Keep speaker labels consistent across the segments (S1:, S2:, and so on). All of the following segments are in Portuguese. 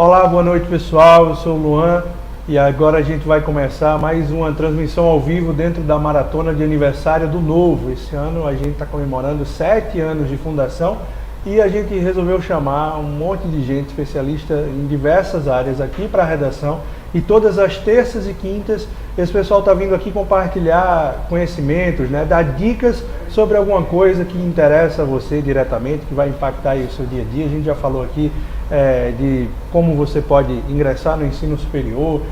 S1: Olá, boa noite pessoal, eu sou o Luan e agora a gente vai começar mais uma transmissão ao vivo dentro da maratona de aniversário do Novo. Esse ano a gente está comemorando 7 anos de fundação e a gente resolveu chamar um monte de gente especialista em diversas áreas aqui para a redação, e todas as terças e quintas esse pessoal está vindo aqui compartilhar conhecimentos, né, dar dicas sobre alguma coisa que interessa a você diretamente, que vai impactar aí o seu dia a dia. A gente já falou aqui de como você pode ingressar no ensino superior,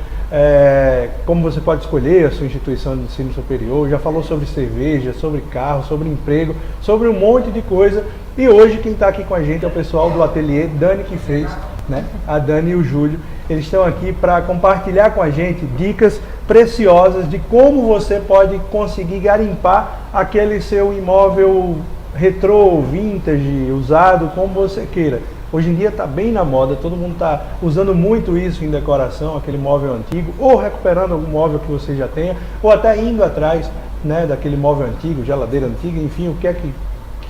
S1: como você pode escolher a sua instituição de ensino superior, já falou sobre cerveja, sobre carro, sobre emprego, sobre um monte de coisa. E hoje quem está aqui com a gente é o pessoal do ateliê Dani que fez, né? A Dani e o Júlio. Eles estão aqui para compartilhar com a gente dicas preciosas de como você pode conseguir garimpar aquele seu imóvel retrô, vintage, usado, como você queira. Hoje em dia está bem na moda, todo mundo está usando muito isso em decoração, aquele móvel antigo, ou recuperando algum móvel que você já tenha, ou até indo atrás, né, daquele móvel antigo, geladeira antiga, enfim, o que é que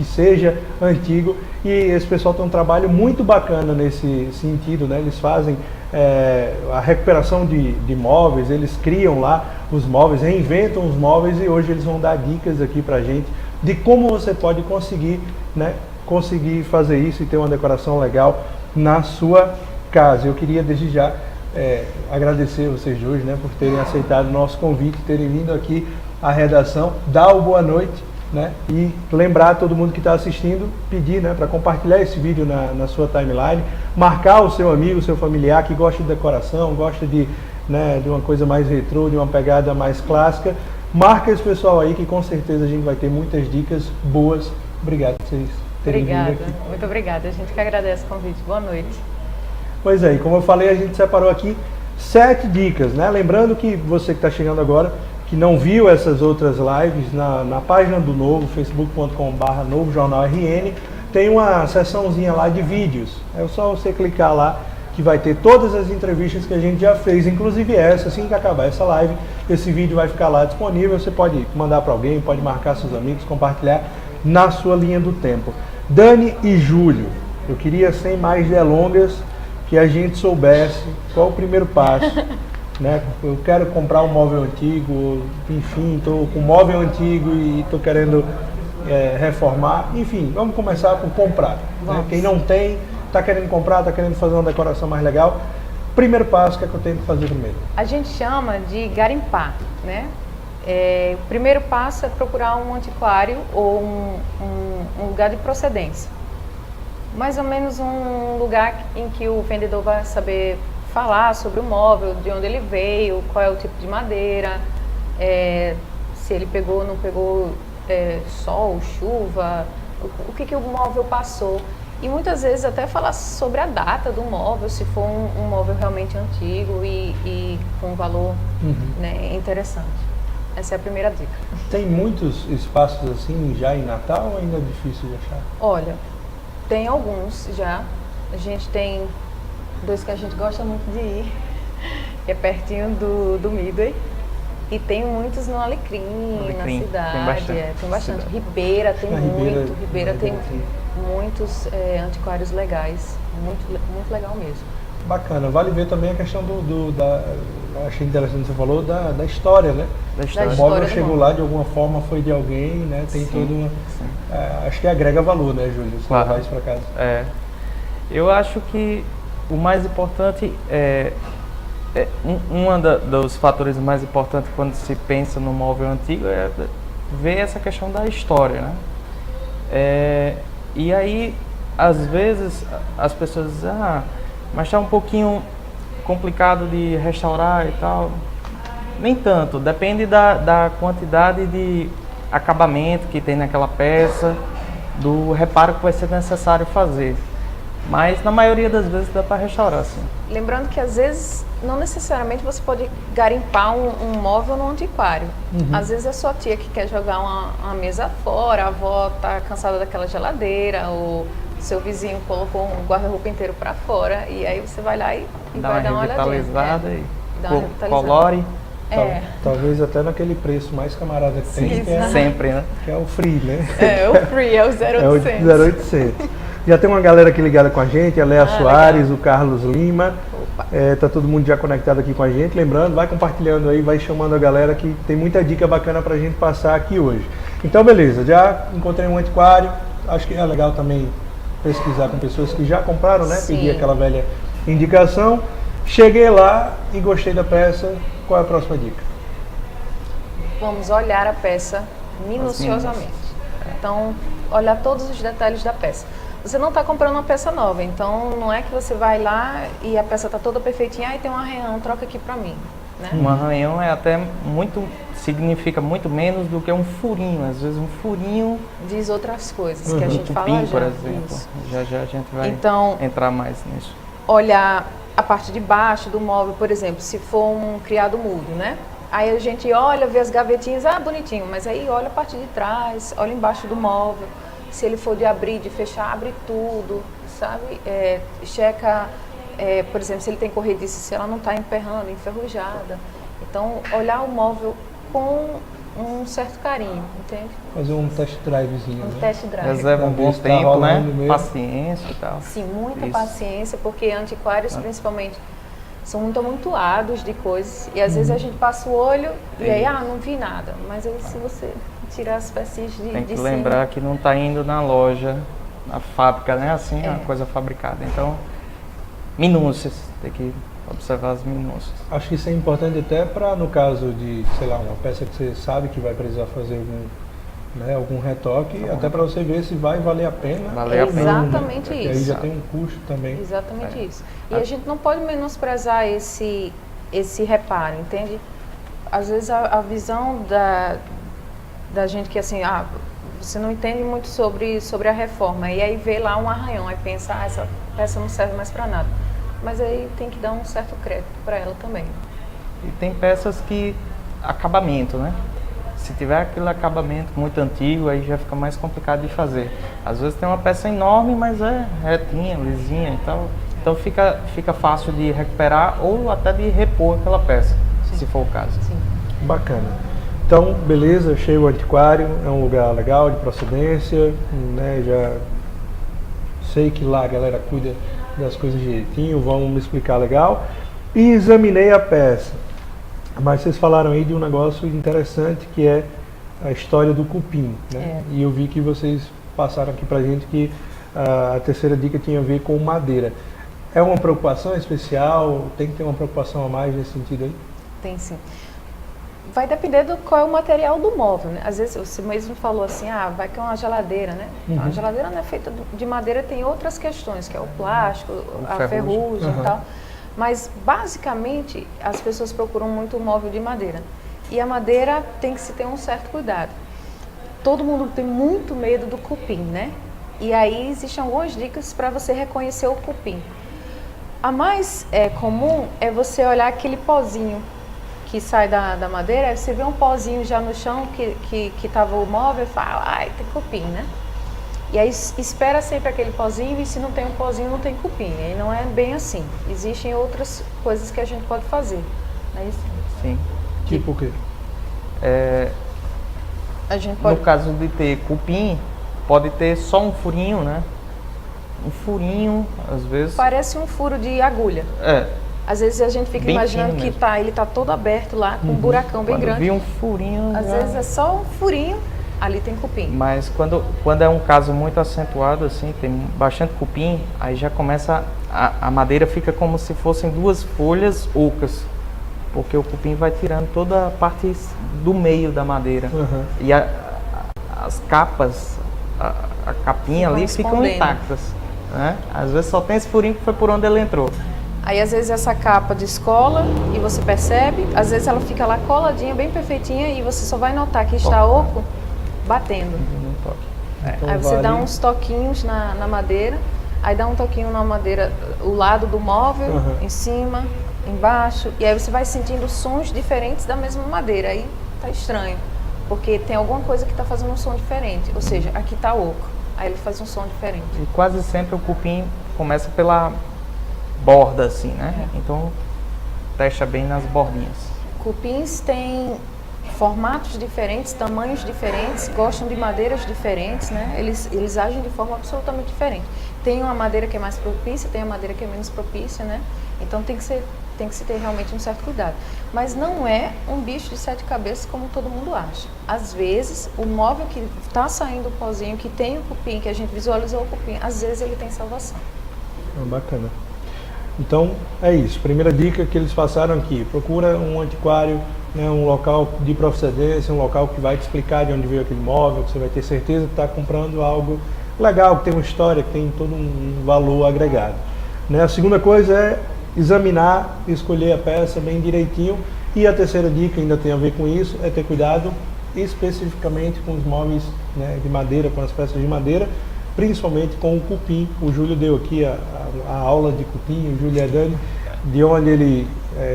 S1: seja antigo. E esse pessoal tem um trabalho muito bacana nesse sentido, né? Eles fazem a recuperação de móveis, eles criam lá os móveis, reinventam os móveis, e hoje eles vão dar dicas aqui pra gente de como você pode conseguir, né, conseguir fazer isso e ter uma decoração legal na sua casa. Eu queria desde já agradecer vocês dois, né, por terem aceitado o nosso convite, terem vindo aqui à redação, dar o boa noite, né, e lembrar todo mundo que está assistindo, pedir, né, para compartilhar esse vídeo na sua timeline, marcar o seu amigo, o seu familiar que gosta de decoração, gosta de uma coisa mais retrô, de uma pegada mais clássica. Marca esse pessoal aí que com certeza a gente vai ter muitas dicas boas. Obrigado por vocês terem vindo aqui.
S2: Muito obrigada, a gente que agradece o convite. Boa noite.
S1: Pois é, e como eu falei, a gente separou aqui 7 dicas, né? Lembrando que você que está chegando agora, que não viu essas outras lives, na página do Novo, facebook.com/Novo Jornal RN, tem uma seçãozinha lá de vídeos. É só você clicar lá que vai ter todas as entrevistas que a gente já fez, inclusive essa. Assim que acabar essa live, esse vídeo vai ficar lá disponível. Você pode mandar para alguém, pode marcar seus amigos, compartilhar na sua linha do tempo. Dani e Júlio, eu queria, sem mais delongas, que a gente soubesse qual o primeiro passo. Né? Eu quero comprar um móvel antigo, enfim, estou com um móvel antigo e estou querendo reformar. Enfim, vamos começar por comprar. Né? Quem não tem, está querendo comprar, está querendo fazer uma decoração mais legal. Primeiro passo, o que é que eu tenho que fazer primeiro?
S2: A gente chama de garimpar, né? O primeiro passo é procurar um antiquário ou um lugar de procedência. Mais ou menos um lugar em que o vendedor vai saber falar sobre o móvel, de onde ele veio, qual é o tipo de madeira, se ele pegou ou não pegou sol, chuva, o que o móvel passou. E muitas vezes até falar sobre a data do móvel, se for um móvel realmente antigo e com valor né, interessante. Essa é a primeira dica.
S1: Tem muitos espaços assim já em Natal ou ainda é difícil de achar?
S2: Olha, tem alguns já. A gente tem 2 que a gente gosta muito de ir, que é pertinho do Midway, e tem muitos no Alecrim, na cidade, tem bastante. Ribeira tem muito, Ribeira tem muitos antiquários legais, muito legal mesmo.
S1: Bacana, vale ver também a questão achei interessante o que você falou, da história, né? Da história. O móvel chegou lá, de alguma forma foi de alguém, né? Tem toda uma... acho que agrega valor, né, Júlio? Você levar isso para casa.
S3: Eu acho que o mais importante dos fatores mais importantes quando se pensa no móvel antigo é ver essa questão da história, né? E aí, às vezes, as pessoas dizem, mas está um pouquinho complicado de restaurar e tal. Nem tanto, depende da quantidade de acabamento que tem naquela peça, do reparo que vai ser necessário fazer. Mas na maioria das vezes dá para restaurar, sim.
S2: Lembrando que às vezes não necessariamente você pode garimpar um móvel no antiquário. Às vezes é sua tia que quer jogar uma mesa fora, a avó está cansada daquela geladeira, ou seu vizinho colocou um guarda-roupa inteiro para fora, e aí você vai lá e vai dar uma olhadinha.
S3: E colore.
S1: Talvez até naquele preço mais camarada que tem,
S3: sempre, né?
S1: Que é o free, né?
S2: O free, é o 0800.
S1: É o 0800. Já tem uma galera aqui ligada com a gente, a Léa Soares,
S2: legal.
S1: o Carlos Lima. Tá todo mundo já conectado aqui com a gente. Lembrando, vai compartilhando aí, vai chamando a galera que tem muita dica bacana pra gente passar aqui hoje. Então, beleza, já encontrei um antiquário. Acho que é legal também pesquisar com pessoas que já compraram, né?
S2: Sim.
S1: Pedir aquela velha indicação. Cheguei lá e gostei da peça. Qual é a próxima dica?
S2: Vamos olhar a peça minuciosamente. Então, olhar todos os detalhes da peça. Você não está comprando uma peça nova, então não é que você vai lá e a peça está toda perfeitinha, e tem um arranhão, troca aqui para mim. Né?
S3: Um arranhão é até significa muito menos do que um furinho. Às vezes um furinho
S2: Diz outras coisas que a gente fala
S3: cupim,
S2: já.
S3: por exemplo.
S2: Isso.
S3: Já a gente vai
S2: Então,
S3: entrar mais nisso.
S2: olhar a parte de baixo do móvel, por exemplo, se for um criado mudo, né? Aí a gente olha, vê as gavetinhas, bonitinho, mas aí olha a parte de trás, olha embaixo do móvel. Se ele for de abrir, de fechar, abre tudo, sabe? Checa, por exemplo, se ele tem corrediça, se ela não está emperrando, enferrujada. Então, olhar o móvel com um certo carinho, entende?
S1: Fazer um test drivezinho,
S2: Um
S1: né?
S2: test drive.
S3: Reserva um
S1: Pra ver
S3: bom
S1: se tá
S3: tempo, né?
S1: rolando mesmo.
S3: Paciência e tal.
S2: Sim, muita
S3: Isso.
S2: paciência, porque antiquários, principalmente, são muito amontoados de coisas. E às vezes a gente passa o olho e aí, não vi nada. Mas aí se você tirar as pecinhas de
S3: Tem que
S2: cima,
S3: lembrar que não está indo na loja, na fábrica, né? Assim, é uma coisa fabricada. Então, minúcias, tem que observar as minúcias.
S1: Acho que isso é importante até para, no caso de, sei lá, uma peça que você sabe que vai precisar fazer algum retoque, até para você ver se vai valer a pena.
S3: Valer a pena.
S2: Exatamente
S1: Porque aí
S2: isso.
S1: já tem um custo também.
S2: Exatamente isso. E a gente não pode menosprezar esse reparo, entende? Às vezes a visão da gente que assim, você não entende muito sobre a reforma, e aí vê lá um arranhão, aí pensa, essa peça não serve mais para nada. Mas aí tem que dar um certo crédito para ela também.
S3: E tem peças que, acabamento, né? Se tiver aquele acabamento muito antigo, aí já fica mais complicado de fazer. Às vezes tem uma peça enorme, mas é retinha, lisinha e tal. Então fica fácil de recuperar ou até de repor aquela peça, se for o caso.
S2: Sim.
S1: Bacana. Então, beleza, achei o antiquário, é um lugar legal, de procedência, né? Já sei que lá a galera cuida das coisas direitinho, vão me explicar legal. E examinei a peça. Mas vocês falaram aí de um negócio interessante que é a história do cupim, né? E eu vi que vocês passaram aqui pra gente que a terceira dica tinha a ver com madeira. É uma preocupação especial? Tem que ter uma preocupação a mais nesse sentido aí?
S2: Tem sim. Vai depender do qual é o material do móvel, né? Às vezes você mesmo falou assim, vai que é uma geladeira, né? A geladeira não é feita de madeira, tem outras questões, que é o plástico, a ferrugem e tal. Mas, basicamente, as pessoas procuram muito o móvel de madeira. E a madeira tem que se ter um certo cuidado. Todo mundo tem muito medo do cupim, né? E aí existem algumas dicas para você reconhecer o cupim. A mais comum é você olhar aquele pozinho que sai da madeira, aí você vê um pozinho já no chão que estava o móvel e fala, tem cupim, né? E aí espera sempre aquele pozinho, e se não tem um pozinho, não tem cupim. E não é bem assim. Existem outras coisas que a gente pode fazer. Não é isso?
S3: Sim.
S1: Tipo o quê?
S2: A gente pode...
S3: No caso de ter cupim, pode ter só um furinho, né? Um furinho, às vezes...
S2: Parece um furo de agulha. Às vezes a gente fica
S3: Bem
S2: imaginando
S3: fino
S2: que
S3: mesmo.
S2: ele tá todo aberto lá, com um buracão bem
S3: Quando
S2: grande.
S3: vi um furinho...
S2: Às vezes é só um furinho, ali tem cupim.
S3: Mas quando é um caso muito acentuado, assim, tem bastante cupim, aí já começa, a madeira fica como se fossem duas folhas ocas, porque o cupim vai tirando toda a parte do meio da madeira. E as capas, a capinha ali ficam
S2: escondendo.
S3: intactas, né? Às vezes só tem esse furinho que foi por onde ele entrou.
S2: Aí às vezes essa capa descola e você percebe, às vezes ela fica lá coladinha, bem perfeitinha, e você só vai notar que está oco batendo.
S1: Então
S2: Aí você dá uns toquinhos na madeira, aí dá um toquinho na madeira, o lado do móvel, em cima, embaixo, e aí você vai sentindo sons diferentes da mesma madeira. Aí tá estranho, porque tem alguma coisa que tá fazendo um som diferente, ou seja, aqui tá oco, aí ele faz um som diferente.
S3: E quase sempre o cupim começa pela borda, assim, né? Então, testa bem nas bordinhas.
S2: Cupins têm formatos diferentes, tamanhos diferentes, gostam de madeiras diferentes, né? Eles agem de forma absolutamente diferente. Tem uma madeira que é mais propícia, tem a madeira que é menos propícia, né? Então tem que se ter realmente um certo cuidado. Mas não é um bicho de 7 cabeças como todo mundo acha. Às vezes, o móvel que está saindo o pozinho, que tem o cupim, que a gente visualizou o cupim, às vezes ele tem salvação.
S1: Bacana. Então, é isso. Primeira dica que eles passaram aqui. Procura um antiquário, né, um local de procedência, um local que vai te explicar de onde veio aquele móvel, que você vai ter certeza que está comprando algo legal, que tem uma história, que tem todo um valor agregado. Né? A segunda coisa é examinar, escolher a peça bem direitinho. E a terceira dica, ainda tem a ver com isso, é ter cuidado especificamente com os móveis, né, de madeira, com as peças de madeira, principalmente com o cupim. O Júlio deu aqui a aula de cupim, o Júlio e a Dani, de onde ele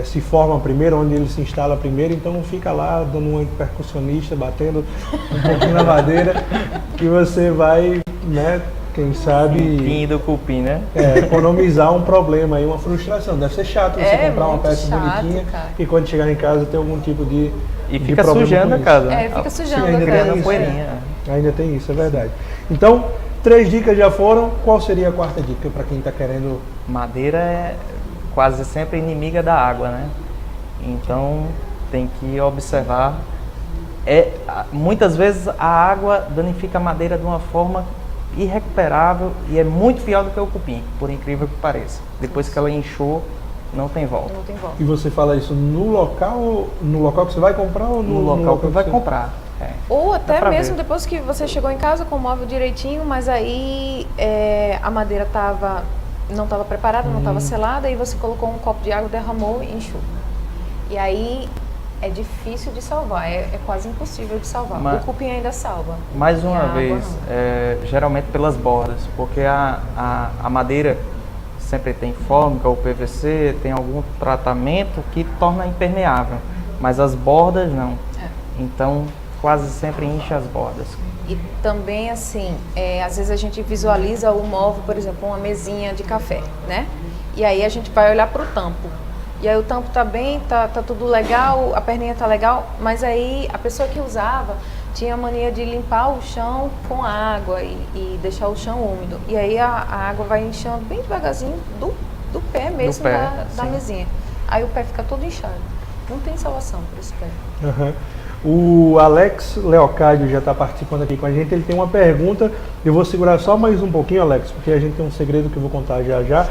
S1: se forma primeiro, onde ele se instala primeiro. Então não fica lá dando um percussionista, batendo um pouquinho na madeira, que você vai, né, quem sabe,
S3: Fim do cupim, né?
S1: economizar um problema aí, uma frustração. Deve ser chato você comprar uma peça
S2: chato,
S1: bonitinha,
S2: cara.
S1: e quando chegar em casa ter algum tipo de
S3: E
S1: de
S3: fica
S1: problema
S3: sujando
S1: com
S3: a
S1: isso.
S3: casa, né?
S2: Fica sujando
S1: ainda
S2: a
S1: tem
S2: casa.
S1: isso,
S3: poeirinha.
S1: Ainda tem isso, é verdade. Então, 3 dicas já foram. Qual seria a quarta dica para quem está querendo?
S3: Madeira é quase sempre inimiga da água, né? Então tem que observar. Muitas vezes a água danifica a madeira de uma forma irrecuperável e é muito pior do que o cupim, por incrível que pareça. Depois que ela inchou, não tem volta.
S2: Não tem volta.
S1: E você fala isso no local que você vai comprar ou
S3: No local que vai comprar.
S2: Ou até
S3: pra
S2: mesmo
S3: ver.
S2: depois que você chegou em casa com o móvel direitinho, mas aí a madeira não estava preparada, não estava selada, e você colocou um copo de água, derramou e inchou. E aí é difícil de salvar, é quase impossível de salvar.
S3: Mas-
S2: o cupim ainda salva.
S3: Mais
S2: E a
S3: uma
S2: água
S3: vez,
S2: não.
S3: geralmente pelas bordas, porque a madeira sempre tem fórmica ou PVC, tem algum tratamento que torna impermeável, mas as bordas não. Então, quase sempre incha as bordas.
S2: E também, assim, às vezes a gente visualiza o móvel, por exemplo, uma mesinha de café, né? E aí a gente vai olhar para o tampo. E aí o tampo tá bem, tá tudo legal, a perninha tá legal, mas aí a pessoa que usava tinha a mania de limpar o chão com água e deixar o chão úmido. E aí a água vai inchando bem devagarzinho do pé mesmo da
S3: sim.
S2: mesinha. Aí o pé fica todo inchado. Não tem salvação por esse pé.
S1: Uhum. O Alex Leocádio já está participando aqui com a gente. Ele tem uma pergunta. Eu vou segurar só mais um pouquinho, Alex, porque a gente tem um segredo que eu vou contar já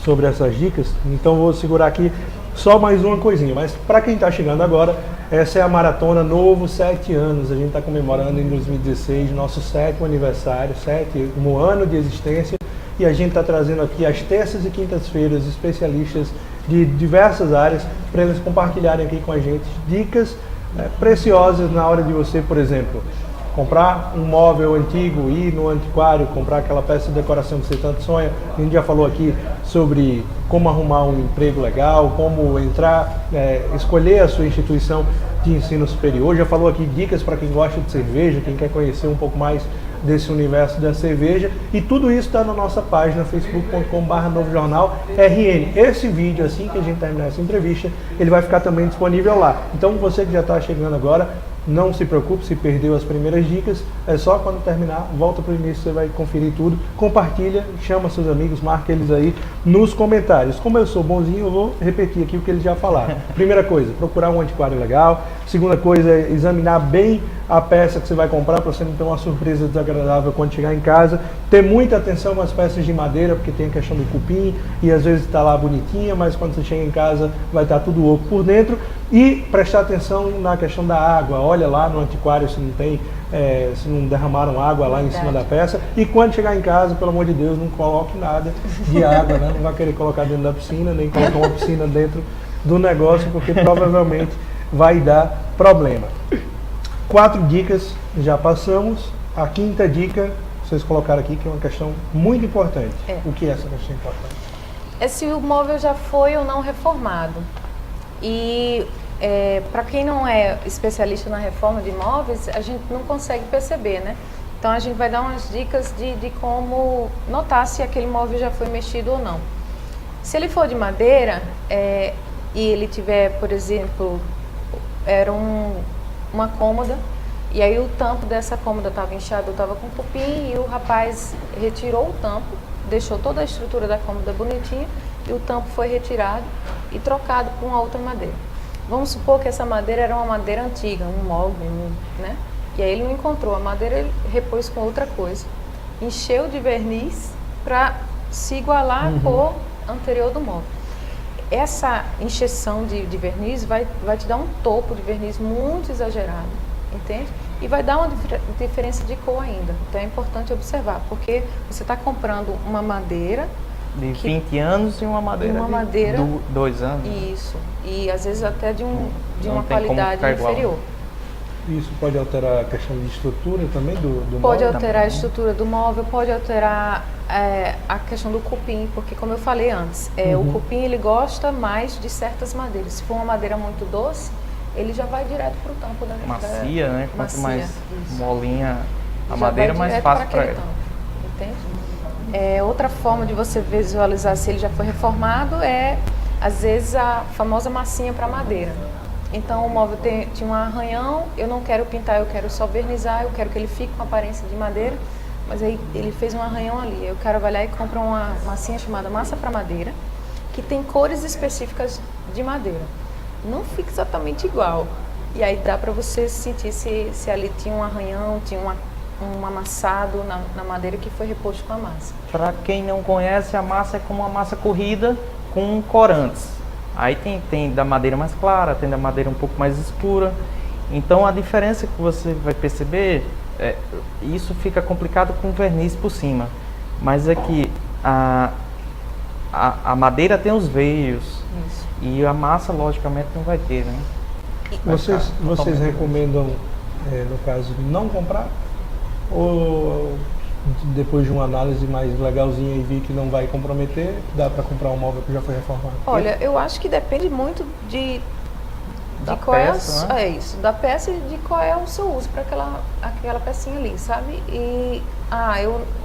S1: sobre essas dicas. Então vou segurar aqui só mais uma coisinha. Mas para quem está chegando agora, essa é a Maratona Novo 7 anos. A gente está comemorando em 2016 nosso 7º aniversário, 7º ano de existência. E a gente está trazendo aqui às terças e quintas-feiras especialistas de diversas áreas para eles compartilharem aqui com a gente dicas preciosas na hora de você, por exemplo, comprar um móvel antigo, ir no antiquário, comprar aquela peça de decoração que você tanto sonha. A gente já falou aqui sobre como arrumar um emprego legal, como entrar, escolher a sua instituição de ensino superior. Já falou aqui dicas para quem gosta de cerveja, quem quer conhecer um pouco mais desse universo da cerveja, e tudo isso está na nossa página facebook.com/novojornal-RN. Esse vídeo, assim que a gente terminar essa entrevista, ele vai ficar também disponível lá. Então você que já está chegando agora, não se preocupe se perdeu as primeiras dicas, é só quando terminar, volta para o início, você vai conferir tudo, compartilha, chama seus amigos, marca eles aí nos comentários. Como eu sou bonzinho, eu vou repetir aqui o que eles já falaram. Primeira coisa, procurar um antiquário legal. Segunda coisa é examinar bem a peça que você vai comprar para você não ter uma surpresa desagradável quando chegar em casa. Ter muita atenção com as peças de madeira, porque tem a questão do cupim e às vezes está lá bonitinha, mas quando você chega em casa vai estar tudo oco por dentro. E prestar atenção na questão da água. Olha lá no antiquário se não tem, se não derramaram água lá em cima da peça. E quando chegar em casa, pelo amor de Deus, não coloque nada de água, né? Não vai querer colocar dentro da piscina, nem colocar uma piscina dentro do negócio, porque provavelmente vai dar problema. 4 dicas já passamos. A quinta dica, vocês colocaram aqui, que é uma questão muito importante. O que é essa questão importante?
S2: É se o móvel já foi ou não reformado. E para quem não é especialista na reforma de imóveis, a gente não consegue perceber, né? Então a gente vai dar umas dicas de como notar se aquele móvel já foi mexido ou não. Se ele for de madeira e ele tiver, por exemplo, era um uma cômoda, e aí o tampo dessa cômoda estava inchado, estava com cupim, e o rapaz retirou o tampo, deixou toda a estrutura da cômoda bonitinha, e o tampo foi retirado e trocado por uma outra madeira. Vamos supor que essa madeira era uma madeira antiga, um mogno, né? E aí ele não encontrou a madeira, ele repôs com outra coisa, encheu de verniz para se igualar à cor anterior do móvel. Essa encheção de verniz vai te dar um topo de verniz muito exagerado, entende? E vai dar uma diferença de cor ainda. Então é importante observar, porque você está comprando uma madeira
S3: de 20 anos e uma madeira de 2 anos.
S2: Isso. E às vezes até de uma
S3: tem como
S2: qualidade
S3: ficar igual.
S2: inferior.
S1: Isso pode alterar a questão de estrutura também do
S2: Pode
S1: móvel?
S2: alterar a estrutura do móvel, pode alterar a questão do cupim, porque como eu falei antes, o cupim ele gosta mais de certas madeiras. Se for uma madeira muito doce, ele já vai direto para o tampo da
S3: macia, né? Quanto
S2: macia,
S3: mais
S2: isso.
S3: molinha a
S2: Já
S3: madeira,
S2: vai
S3: mais
S2: direto
S3: fácil para
S2: aquele
S3: ela.
S2: tampo, entende? Outra forma de você visualizar se ele já foi reformado é, às vezes, a famosa massinha para madeira. Então o móvel tinha um arranhão, eu não quero pintar, eu quero só vernizar, eu quero que ele fique com aparência de madeira, mas aí ele fez um arranhão ali. Eu quero vai lá e comprar uma massinha chamada massa para madeira, que tem cores específicas de madeira. Não fica exatamente igual. E aí dá para você sentir se ali tinha um arranhão, tinha um amassado na madeira que foi reposto com a massa.
S3: Para quem não conhece, a massa é como uma massa corrida com corantes. Aí tem da madeira mais clara, tem da madeira um pouco mais escura. Então a diferença que você vai perceber, isso fica complicado com verniz por cima. Mas é que a madeira tem os veios.
S2: Isso.
S3: E a massa, logicamente, não vai ter, né?
S1: Vocês recomendam, no caso, não comprar? Ou depois de uma análise mais legalzinha e vi que não vai comprometer, dá para comprar um móvel que já foi reformado?
S2: Olha, eu acho que depende muito
S3: Da
S2: qual
S3: peça, né?
S2: é isso, da peça e de qual é o seu uso para aquela pecinha ali, sabe? E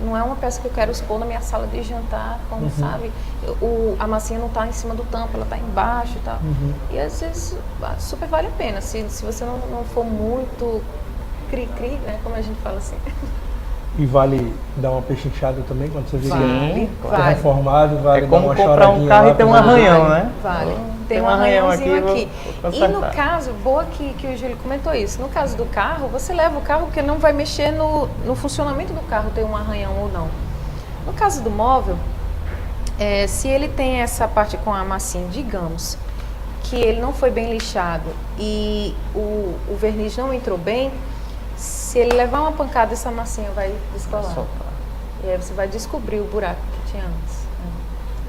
S2: não é uma peça que eu quero expor na minha sala de jantar, como sabe? A massinha não está em cima do tampo, ela está embaixo e tal. E às vezes super vale a pena, se você não for muito cri-cri, né? Como a gente fala assim.
S1: E vale dar uma pechinchada também quando você vê
S3: Sim,
S1: que
S3: claro.
S1: é reformado, vale
S3: É
S1: dar
S3: como
S1: uma
S3: comprar um
S1: choradinha
S3: carro
S1: lá
S3: e ter um
S1: pra-
S3: arranhão, né?
S2: Vale.
S3: Tem
S2: Tem um
S3: um arranhão
S2: arranhãozinho
S3: aqui,
S2: aqui.
S3: vou
S2: E no
S3: consertar.
S2: caso, boa que o Júlio comentou isso, no caso do carro, você leva o carro porque não vai mexer no funcionamento do carro ter um arranhão ou não. No caso do móvel, se ele tem essa parte com a massinha, digamos, que ele não foi bem lixado e o verniz não entrou bem, se ele levar uma pancada, essa massinha vai descolar.
S3: Soltar.
S2: E aí você vai descobrir o buraco que tinha antes.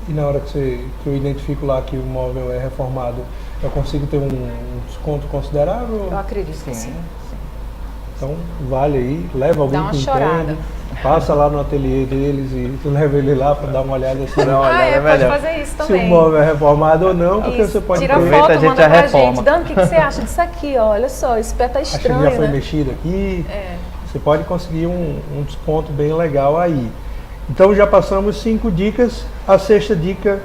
S1: E na hora que eu identifico lá que o móvel é reformado, eu consigo ter um desconto considerável?
S2: Eu acredito que sim.
S1: Então vale aí, leva alguém
S2: Dá uma
S1: que
S2: chorada.
S1: entende, passa lá no ateliê deles e tu leva ele lá para dar uma olhada assim.
S3: Dá uma olhada, é
S2: pode
S3: melhor.
S2: fazer isso
S1: Se
S2: também.
S1: o móvel é reformado ou não, porque
S2: Isso,
S1: você pode
S2: tira
S1: ter.
S3: Aproveita,
S2: foto,
S3: a gente
S2: manda
S3: já
S2: pra
S3: reforma.
S2: gente. Dani, o que você acha disso aqui? Ó, olha só, esse pé tá
S1: Acho que
S2: estranho,
S1: já foi
S2: né?
S1: mexido aqui.
S2: É.
S1: Você pode conseguir um desconto bem legal aí. Então já passamos 5 dicas. A sexta dica,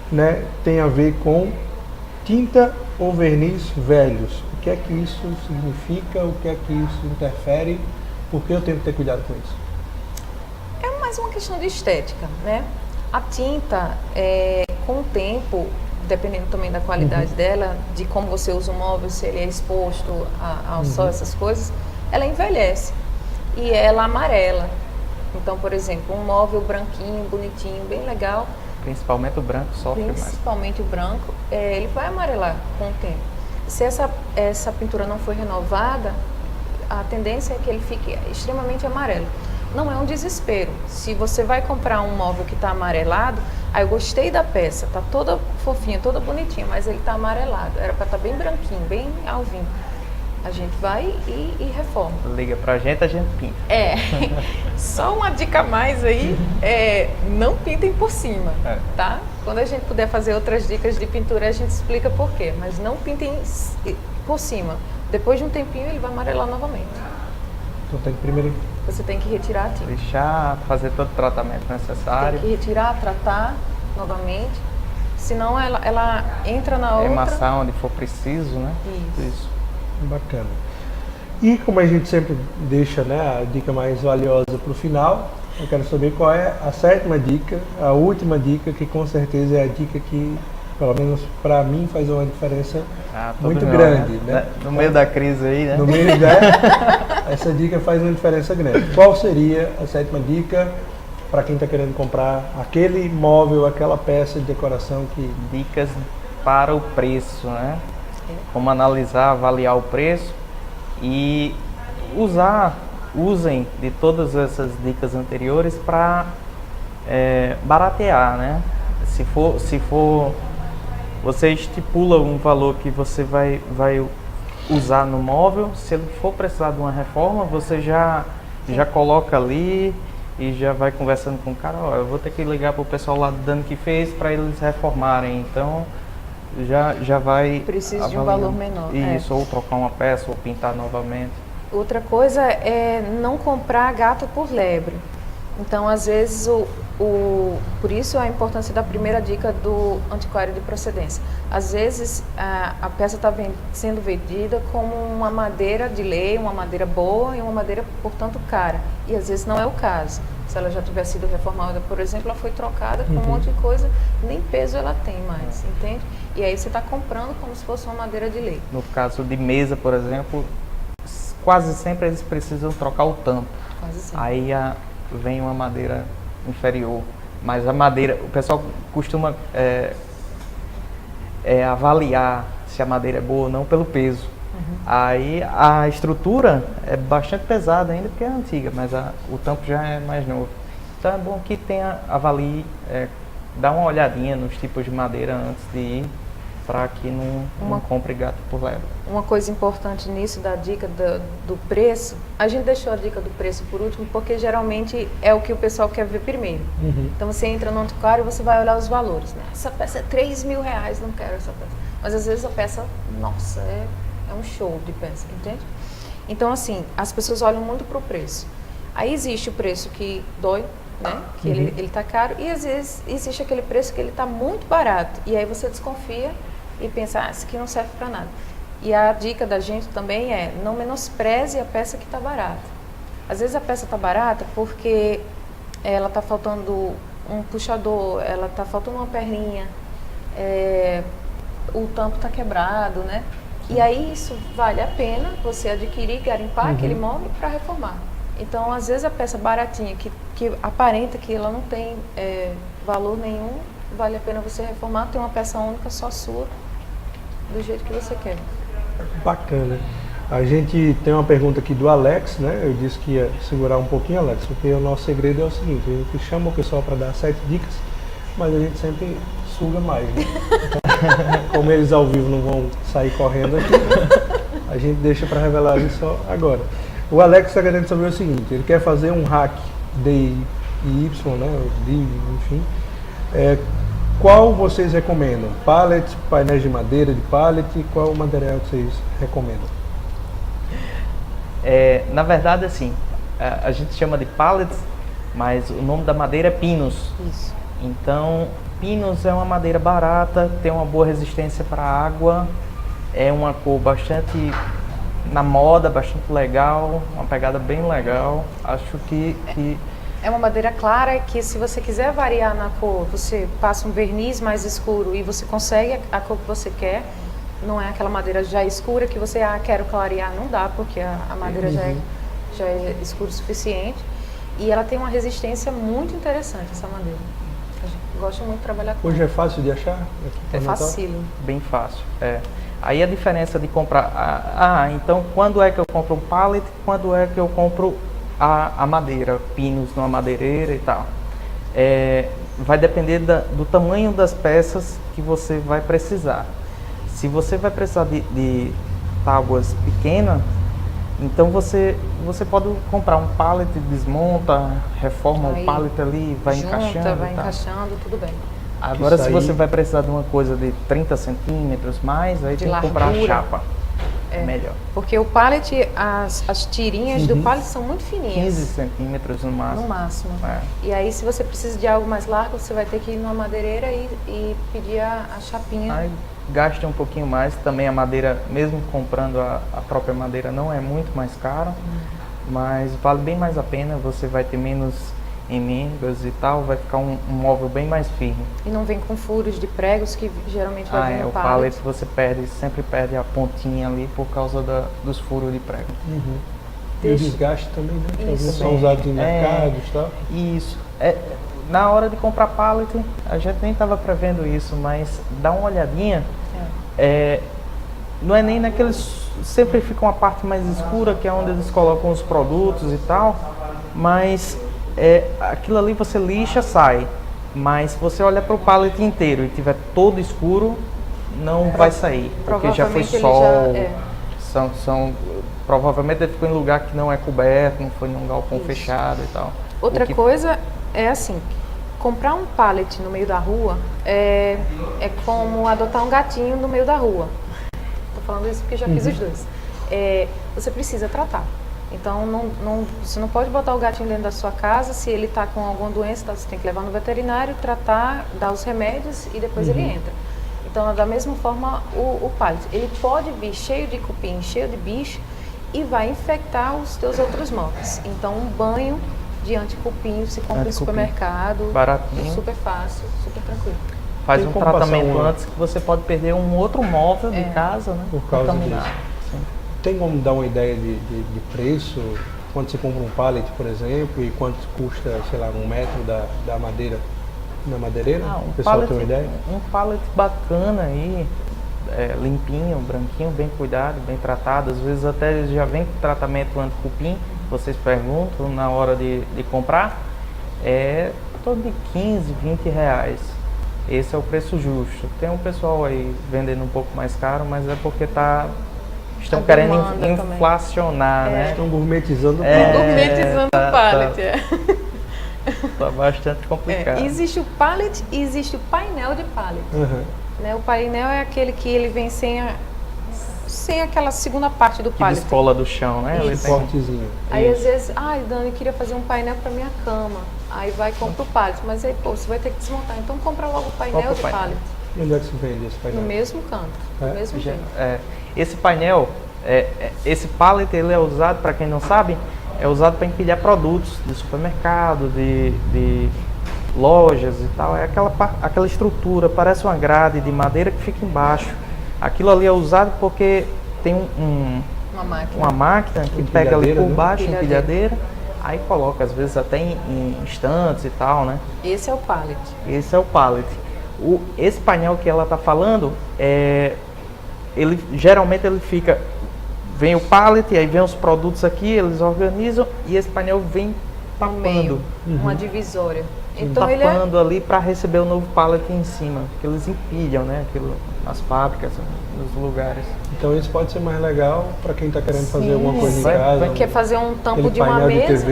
S1: né, tem a ver com tinta ou verniz velhos. O que é que isso significa? O que é que isso interfere? Por que eu tenho que ter cuidado com isso?
S2: É mais uma questão de estética, né? A tinta, com o tempo, dependendo também da qualidade dela, de como você usa o móvel, se ele é exposto ao sol, essas coisas, ela envelhece e ela amarela. Então, por exemplo, um móvel branquinho, bonitinho, bem legal,
S3: Principalmente o branco sofre mais.
S2: principalmente o branco, ele vai amarelar com o tempo. Se essa pintura não for renovada, a tendência é que ele fique extremamente amarelo. Não é um desespero. Se você vai comprar um móvel que está amarelado, eu gostei da peça, está toda fofinha, toda bonitinha, mas ele está amarelado. Era para estar bem branquinho, bem alvinho. A gente vai e reforma.
S3: Liga pra gente, a gente pinta.
S2: Só uma dica a mais aí, não pintem por cima, tá? Quando a gente puder fazer outras dicas de pintura, a gente explica por quê, mas não pintem por cima. Depois de um tempinho, ele vai amarelar novamente.
S1: Então tem que primeiro
S2: Você tem que retirar a tinta.
S3: Lixar, fazer todo o tratamento necessário.
S2: Tem que retirar, tratar novamente, senão ela entra na outra.
S3: Emassar onde for preciso, né?
S2: Isso.
S1: bacana. E como a gente sempre deixa, né, a dica mais valiosa para o final, eu quero saber qual é a 7ª dica, a última dica, que com certeza é a dica que, pelo menos para mim, faz uma diferença muito grande. Né?
S3: No meio da crise aí, né?
S1: No meio essa dica faz uma diferença grande. Qual seria a 7ª dica para quem está querendo comprar aquele móvel, aquela peça de decoração que...
S3: Dicas para o preço, né? Como analisar, avaliar o preço e usem de todas essas dicas anteriores para baratear, né? Se for, você estipula um valor que você vai usar no móvel. Se ele for precisar de uma reforma, você já coloca ali e já vai conversando com o cara. Ó, eu vou ter que ligar para o pessoal lá do dano que fez para eles reformarem. Então já vai...
S2: Precisa de um valor menor.
S3: Isso, ou trocar uma peça, ou pintar novamente.
S2: Outra coisa é não comprar gato por lebre. Então, às vezes, por isso a importância da primeira dica do antiquário de procedência. Às vezes, a peça está sendo vendida como uma madeira de lei, uma madeira boa e uma madeira, portanto, cara. E às vezes não é o caso. Se ela já tiver sido reformada, por exemplo, ela foi trocada com um monte de coisa, nem peso ela tem mais, entende? E aí você está comprando como se fosse uma madeira de lei.
S3: No caso de mesa, por exemplo, quase sempre eles precisam trocar o tampo.
S2: Quase sempre.
S3: Aí vem uma madeira inferior. Mas a madeira, o pessoal costuma avaliar se a madeira é boa ou não pelo peso. Aí a estrutura é bastante pesada ainda porque é antiga, mas o tampo já é mais novo. Então é bom que avalie, dá uma olhadinha nos tipos de madeira antes de ir, para que não compre gato por lebre.
S2: Uma coisa importante nisso, da dica do preço, a gente deixou a dica do preço por último, porque geralmente é o que o pessoal quer ver primeiro. Então você entra no antiquário e você vai olhar os valores, né? Essa peça é R$3.000, não quero essa peça. Mas às vezes a peça, nossa, é um show de peça, entende? Então assim, as pessoas olham muito para o preço. Aí existe o preço que dói, né? Que ele tá caro, e às vezes existe aquele preço que ele tá muito barato, e aí você desconfia e pensa, isso aqui não serve para nada. E a dica da gente também é, não menospreze a peça que está barata. Às vezes a peça está barata porque ela está faltando um puxador, ela está faltando uma perninha, o tampo está quebrado, né? E aí isso vale a pena você adquirir, garimpar aquele móvel para reformar. Então, às vezes a peça baratinha, que aparenta que ela não tem valor nenhum, vale a pena você reformar, tem uma peça única só sua, do jeito que você quer.
S1: Bacana. A gente tem uma pergunta aqui do Alex, né? Eu disse que ia segurar um pouquinho, Alex, porque o nosso segredo é o seguinte, a gente chama o pessoal para dar 7 dicas, mas a gente sempre suga mais, né? Então, como eles ao vivo não vão sair correndo aqui, né? A gente deixa para revelar isso só agora. O Alex está querendo saber o seguinte, ele quer fazer um rack DIY, né? Enfim. Qual vocês recomendam? Pallet, painéis de madeira, de pallet, qual o material que vocês recomendam?
S3: Na verdade, assim, a gente chama de pallets, mas o nome da madeira é pinus.
S2: Isso.
S3: Então, pinus é uma madeira barata, tem uma boa resistência para água, é uma cor bastante na moda, bastante legal, uma pegada bem legal. Acho que
S2: é uma madeira clara que, se você quiser variar na cor, você passa um verniz mais escuro e você consegue a cor que você quer. Não é aquela madeira já escura que você, quero clarear, não dá, porque a madeira já é escura o suficiente. E ela tem uma resistência muito interessante, essa madeira. A gente gosta muito de trabalhar com
S1: ela. Hoje é fácil de achar?
S2: É facílimo.
S3: Bem fácil, Aí a diferença de comprar... então quando é que eu compro um pallet, quando é que eu compro a madeira, pinos numa madeireira e tal. Vai depender do tamanho das peças que você vai precisar. Se você vai precisar de tábuas pequenas, então você pode comprar um pallet, desmonta, reforma o pallet ali, vai encaixando.
S2: Vai encaixando, tudo bem.
S3: Agora, se você vai precisar de uma coisa de 30 centímetros mais, aí tem que comprar a chapa. melhor.
S2: Porque o pallet, as tirinhas do pallet são muito fininhas.
S3: 15 centímetros no máximo.
S2: No máximo.
S3: É.
S2: E aí, se você precisa de algo mais largo, você vai ter que ir numa madeireira e pedir a chapinha.
S3: Aí gasta um pouquinho mais. Também a madeira, mesmo comprando a própria madeira, não é muito mais caro. Mas vale bem mais a pena. Você vai ter menos emendas e tal. Vai ficar um móvel bem mais firme.
S2: E não vem com furos de pregos que geralmente vai vir no
S3: O
S2: pallet.
S3: pallet você sempre perde a pontinha ali por causa dos furos de prego.
S1: E o desgaste também, né? Que às vezes
S2: Isso.
S1: são usados em mercados e tal.
S3: Isso. Na hora de comprar pallet, a gente nem estava prevendo isso, mas dá uma olhadinha. Não é nem naqueles... Sempre fica uma parte mais escura, que é onde eles colocam os produtos e tal, mas aquilo ali você lixa, sai. Mas se você olhar para o pallet inteiro e tiver todo escuro, não vai sair, porque já foi sol. Provavelmente ele ficou em lugar que não é coberto, não foi num galpão fechado e tal.
S2: Outra coisa é assim, comprar um pallet no meio da rua é como adotar um gatinho no meio da rua. Tô falando isso porque já fiz os dois. Você precisa tratar. Então, você não pode botar o gatinho dentro da sua casa. Se ele está com alguma doença, você tem que levar no veterinário, tratar, dar os remédios e depois ele entra. Então, da mesma forma, o pallet, ele pode vir cheio de cupim, cheio de bicho e vai infectar os teus outros móveis. Então, um banho de anticupim se compra no supermercado,
S3: baratinho,
S2: super fácil, super tranquilo.
S3: Faz um tratamento antes que você pode perder um outro móvel de casa, né?
S1: Por causa disso. Tem como dar uma ideia de preço? Quando você compra um pallet, por exemplo, e quanto custa, sei lá, um metro da madeira na madeireira? O pessoal tem uma ideia?
S3: Um pallet bacana aí, limpinho, branquinho, bem cuidado, bem tratado. Às vezes até ele já vem com tratamento anti-cupim. Vocês perguntam na hora de comprar. É em torno de 15, 20 reais. Esse é o preço justo. Tem um pessoal aí vendendo um pouco mais caro, mas é porque estão querendo inflacionar, né?
S1: Estão gourmetizando o
S2: pallet. Gourmetizando o pallet,
S3: Tá bastante complicado.
S2: Existe o pallet e existe o painel de pallet. Né? O painel é aquele que ele vem sem aquela segunda parte do pallet.
S3: Que descola do chão, né?
S1: Fortezinho.
S2: Aí às vezes, Dani, queria fazer um painel para minha cama. Aí vai e compra o pallet. Mas aí, você vai ter que desmontar. Então compra logo o painel de pallet.
S1: E onde é que se vende esse painel?
S2: No mesmo canto, no mesmo jeito.
S3: Esse painel, esse pallet, ele é usado, para quem não sabe, é usado para empilhar produtos de supermercado, de lojas e tal. É aquela estrutura, parece uma grade de madeira que fica embaixo. Aquilo ali é usado porque tem uma máquina que pega ali por baixo, empilhadeira, aí coloca, às vezes até em estantes e tal, né?
S2: Esse é o pallet.
S3: Esse é o pallet. Esse painel que ela está falando, geralmente ele fica... Vem o pallet, aí vem os produtos aqui, eles organizam e esse painel vem tapando.
S2: Uma divisória.
S3: Então tapando ali para receber o novo pallet em cima, que eles empilham, né? Aquilo nas fábricas, nos lugares.
S1: Então isso pode ser mais legal para quem está querendo fazer alguma coisa em casa.
S2: Quer fazer um tampo de uma mesa,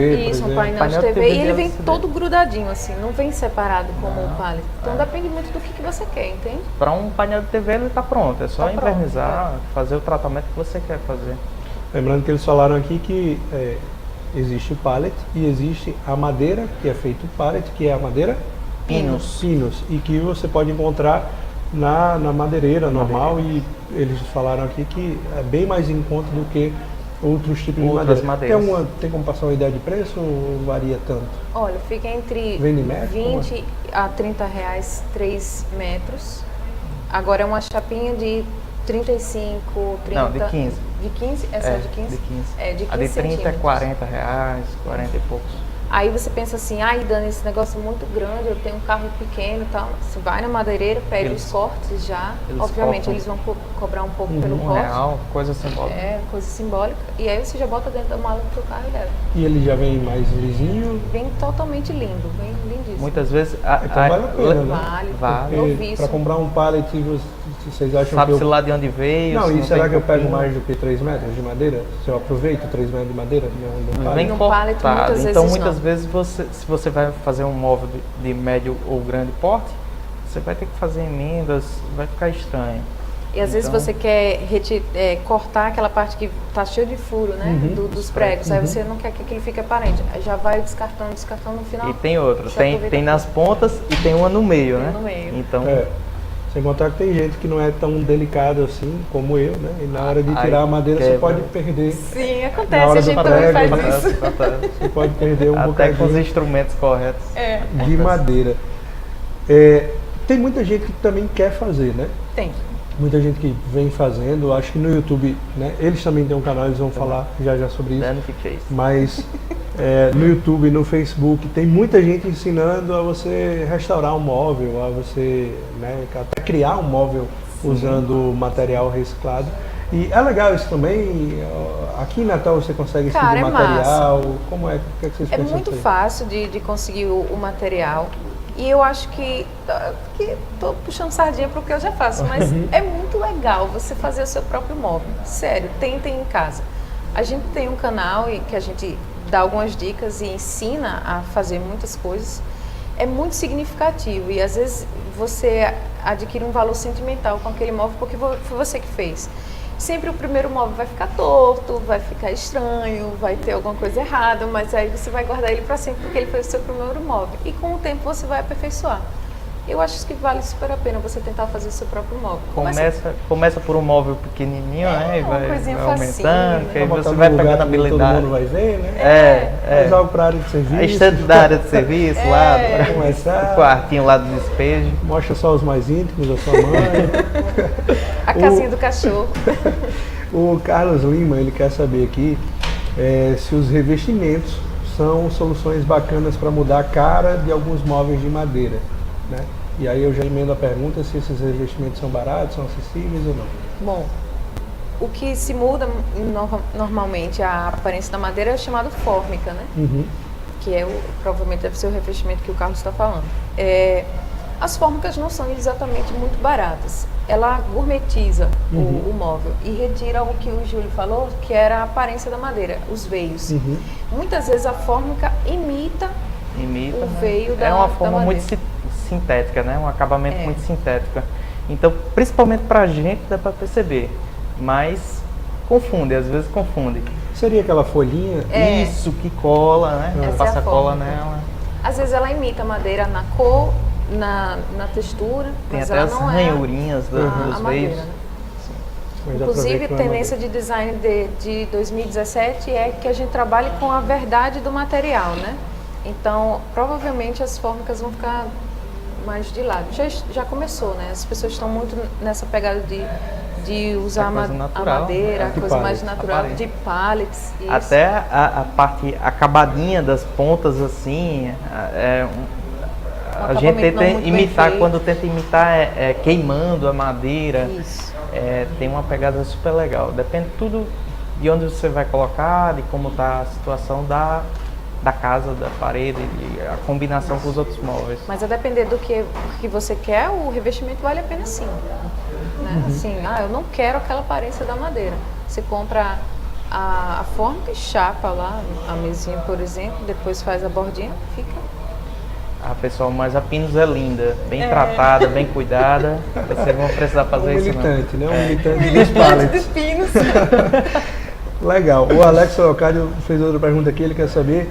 S2: um painel de TV, e ele vem todo grudadinho assim, não vem separado como o pallet. Então depende muito do que você quer, entende?
S3: Para um painel de TV ele está pronto, é só invernizar, fazer o tratamento que você quer fazer.
S1: Lembrando que eles falaram aqui que existe o pallet e existe a madeira, que é feito o pallet, que é a madeira
S3: Pinus.
S1: E que você pode encontrar na madeireira normal, e eles falaram aqui que é bem mais em conta do que outros tipos de madeira. Tem como passar uma ideia de preço ou varia tanto?
S2: Olha, fica entre 20 a 30 reais 3 metros. Agora é uma chapinha de 35, 30...
S3: Não, de 15.
S2: De 15? Essa é de 15?
S3: De 15.
S2: De 15
S3: a de 30 é 40 reais, 40 e poucos.
S2: Aí você pensa assim, Dani, esse negócio é muito grande, eu tenho um carro pequeno e tal. Você vai na madeireira, pede os cortes já. Obviamente eles vão cobrar um pouco pelo corte.
S3: Real, coisa simbólica.
S2: Coisa simbólica. E aí você já bota dentro da mala do seu carro e leva.
S1: E ele já vem mais lisinho?
S2: Vem totalmente lindo, vem lindíssimo.
S3: Muitas vezes...
S1: Então vale a pena,
S2: Vale.
S1: Para comprar um pallet, vocês acham
S3: Sabe-se lá de onde veio?
S1: Não, e será que eu pego mais do que 3 metros de madeira? Se eu aproveito 3 metros de madeira no pallet?
S3: Vem cortado. Então muitas vezes se você vai fazer um móvel de médio ou grande porte, você vai ter que fazer emendas, vai ficar estranho.
S2: E às vezes
S3: Então-
S2: você quer cortar aquela parte que tá cheia de furo, né? Dos pregos. Aí você não quer que aquilo fique aparente. Aí já vai descartando no final.
S3: E tem outra,
S2: você
S3: tem
S2: aproveita
S3: nas pontas e tem uma no meio,
S2: Tem
S3: né?
S2: no meio.
S3: Então,
S1: Sem contar que tem gente que não é tão delicado assim como eu, né? E na hora de
S3: Aí
S1: tirar a madeira você
S3: quebra.
S1: pode perder.
S2: Sim,
S1: Na
S2: acontece.
S1: hora
S2: A
S1: do
S2: gente também
S1: prego,
S2: faz
S1: né?
S2: isso.
S1: Você pode perder um
S3: até com os
S1: bocadinho
S3: instrumentos corretos.
S1: de madeira. Tem muita gente que também quer fazer, né?
S2: Tem.
S1: Muita gente que vem fazendo, acho que no YouTube, né? Eles também têm um canal, eles vão falar já sobre isso.
S3: Dano que fez.
S1: Mas no YouTube, no Facebook, tem muita gente ensinando a você restaurar um móvel, a você, né, até criar um móvel usando material reciclado. E é legal isso também. Aqui em Natal você consegue esse tipo
S2: Cara,
S1: de
S2: é
S1: material. Como é? O que vocês
S2: É
S1: pensam
S2: muito
S1: disso aí?
S2: fácil de conseguir o material. E eu acho que tô puxando sardinha para o que eu já faço, mas é muito legal você fazer o seu próprio móvel. Sério, tentem em casa. A gente tem um canal e que a gente dá algumas dicas e ensina a fazer muitas coisas. É muito significativo e às vezes você adquire um valor sentimental com aquele móvel porque foi você que fez. Sempre o primeiro móvel vai ficar torto, vai ficar estranho, vai ter alguma coisa errada, mas aí você vai guardar ele para sempre porque ele foi o seu primeiro móvel. E com o tempo você vai aperfeiçoar. Eu acho que vale super a pena você tentar fazer o seu próprio móvel.
S3: Começa por um móvel pequenininho, né? E
S2: uma
S3: vai
S2: coisinha
S3: aumentando,
S2: facinho,
S3: que aí
S1: Pra botar
S3: você
S1: no
S3: vai
S1: lugar
S3: pegando
S1: que
S3: habilidade.
S1: Todo mundo vai ver, né? Faz algo para a área de serviço.
S3: A estante da área de serviço lá,
S1: Para começar.
S3: o quartinho lá do despejo.
S1: Mostra só os mais íntimos da sua mãe.
S2: A casinha do cachorro.
S1: O Carlos Lima, ele quer saber aqui se os revestimentos são soluções bacanas para mudar a cara de alguns móveis de madeira, né? E aí eu já emendo a pergunta se esses revestimentos são baratos, são acessíveis ou não.
S2: Bom, o que se muda normalmente a aparência da madeira é chamado fórmica, né? Que provavelmente deve ser o revestimento que o Carlos está falando. As fórmicas não são exatamente muito baratas. Ela gourmetiza o móvel e retira o que o Júlio falou, que era a aparência da madeira, os veios. Muitas vezes a fórmica imita o veio da
S3: É uma
S2: da
S3: forma muito
S2: madeira.
S3: sintética, né? Um acabamento muito sintético. Então, principalmente pra gente dá pra perceber, mas confunde, às vezes confunde.
S1: Seria aquela folhinha?
S3: Isso que cola, né?
S2: Essa é
S3: Passa
S2: a
S3: cola
S2: fórmica.
S3: nela.
S2: Às vezes ela imita a madeira na cor, na textura,
S3: Tem
S2: mas
S3: até
S2: ela
S3: as
S2: não é
S3: ranhurinhas
S2: a
S3: dos
S2: madeira,
S3: veios.
S2: né?
S1: Mas
S2: Inclusive,
S1: aproveita
S2: a
S1: que não é
S2: tendência de design de 2017 é que a gente trabalhe com a verdade do material, né? Então, provavelmente as fórmicas vão ficar mais de lado. Já começou, né? As pessoas estão muito nessa pegada de usar
S3: coisa
S2: a
S3: natural,
S2: madeira, a
S1: de
S2: coisa mais
S1: pallets.
S2: natural,
S3: Aparente.
S2: de pallets. Isso.
S3: Até a parte acabadinha das pontas, assim, a gente
S2: acabamento
S3: tenta
S2: não muito bem
S3: imitar,
S2: feito.
S3: quando tenta imitar queimando a madeira.
S2: Isso.
S3: Tem uma pegada super legal. Depende tudo de onde você vai colocar, de como está a situação da casa, da parede, e a combinação com os outros móveis.
S2: Mas a depender do que você quer, o revestimento vale a pena sim. Né? Assim, eu não quero aquela aparência da madeira. Você compra a fórmica e chapa lá, a mesinha, por exemplo, depois faz a bordinha, fica...
S3: Pessoal, mas a Pinos é linda, bem tratada, bem cuidada. Vocês vão precisar fazer isso não.
S1: militante, né? Um militante dos pallets.
S2: pinos.
S1: Legal. O Alex Leocádio fez outra pergunta aqui, ele quer saber